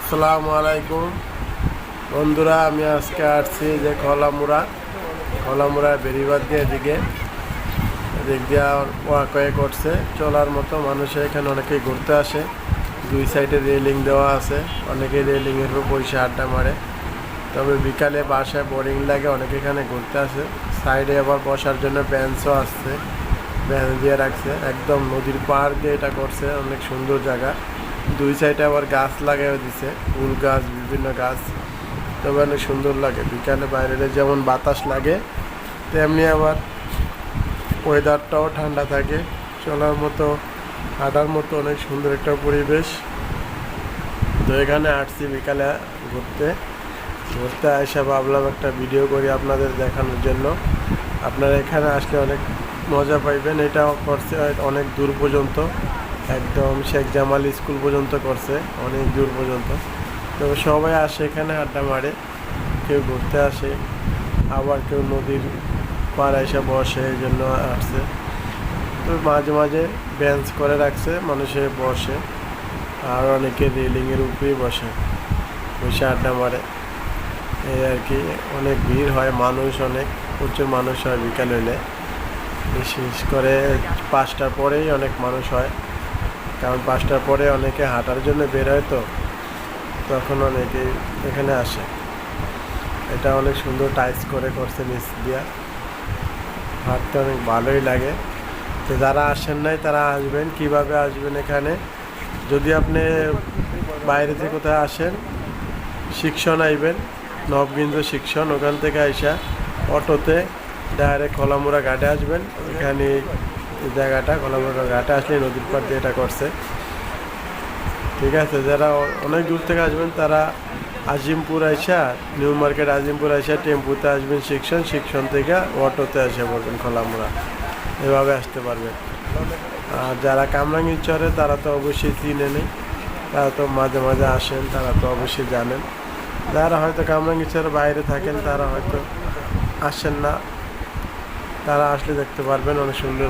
আসসালামু আলাইকুম বন্ধুরা, আমি আজকে আসছি যে খলামুড়া বেরিবাদ দিয়ে এদিক দিয়ে ওয়াকওয়ে করছে চলার মতো। মানুষে এখানে অনেকেই ঘুরতে আসে। দুই সাইডে রেলিং দেওয়া আছে, অনেকেই রেলিংয়ের উপর বসে আড্ডা মারে। তবে বিকালে বাসায় বোরিং লাগে, অনেকে এখানে ঘুরতে আসে। সাইডে আবার বসার জন্য বেঞ্চও আসছে, বেঞ্চ দিয়ে রাখছে। একদম নদীর পাড় দিয়ে এটা করছে, অনেক সুন্দর জায়গা। দুই সাইডে আবার গাছ লাগাইও দিছে, ফুল গাছ, বিভিন্ন গাছ। তবে অনেক সুন্দর লাগে বিকালে বাইরে যেমন বাতাস লাগে, তেমনি আবার ওয়েদারটাও ঠান্ডা থাকে। চলার মতো, হাঁটার মতো অনেক সুন্দর একটা পরিবেশ। তো এখানে আসছি বিকালে ঘুরতে এসে ভাবলাম একটা ভিডিও করি আপনাদের দেখানোর জন্য। আপনারা এখানে আসলে অনেক মজা পাইবেন। এটা করছে অনেক দূর পর্যন্ত, একদম শেখ জামাল স্কুল পর্যন্ত করছে, অনেক দূর পর্যন্ত। তবে সবাই আসে এখানে আড্ডা মারে, কেউ ঘুরতে আসে, আবার কেউ নদীর পাড়ে এসে বসে, এই জন্য আসছে। তো মাঝে মাঝে বেঞ্চ করে রাখছে, মানুষে বসে। আর অনেকে রেলিংয়ের উপরেই বসে আড্ডা মারে, এই আর কি। অনেক ভিড় হয়, মানুষ অনেক, প্রচুর মানুষ হয় বিকাল হলে। বিশেষ করে 5টার পরেই অনেক মানুষ হয়, কারণ 5টার পরে অনেকে হাঁটার জন্য বের হয়, তো তখন অনেকে এখানে আসে। এটা অনেক সুন্দর টাইস করে করছে নিচ দিয়া, হাঁটতে অনেক ভালোই লাগে। তো যারা আসেন নাই তারা আসবেন। কিভাবে আসবেন এখানে? যদি আপনি বাইরে থেকে কোথায় আসেন, শিক্ষণ আইবেন, নবগঞ্জ শিক্ষণ, ওখান থেকে আইসা অটোতে ডাইরেক্ট খলামুড়া ঘাটে আসবেন। এখানে এই জায়গাটা খলামুড়া ঘাটে আসলে নদীর পাড় দিয়ে এটা করছে, ঠিক আছে। যারা অনেক দূর থেকে আসবেন তারা আজিমপুর আইসা, নিউ মার্কেট আজিমপুর আইসা টেম্পুতে আসবেন শিক্ষণ থেকে অটোতে আসে পড়বেন খলামুড়া, এভাবে আসতে পারবেন। আর যারা কামরাঙ্গীরচরে তারা তো অবশ্যই চিনে নেই, তারা তো মাঝে মাঝে আসেন, তারা তো অবশ্যই জানেন। যারা হয়তো কামরাঙ্গীরচরের বাইরে থাকেন তারা হয়তো আসেন না, তারা আসলে দেখতে পারবেন অনেক সুন্দর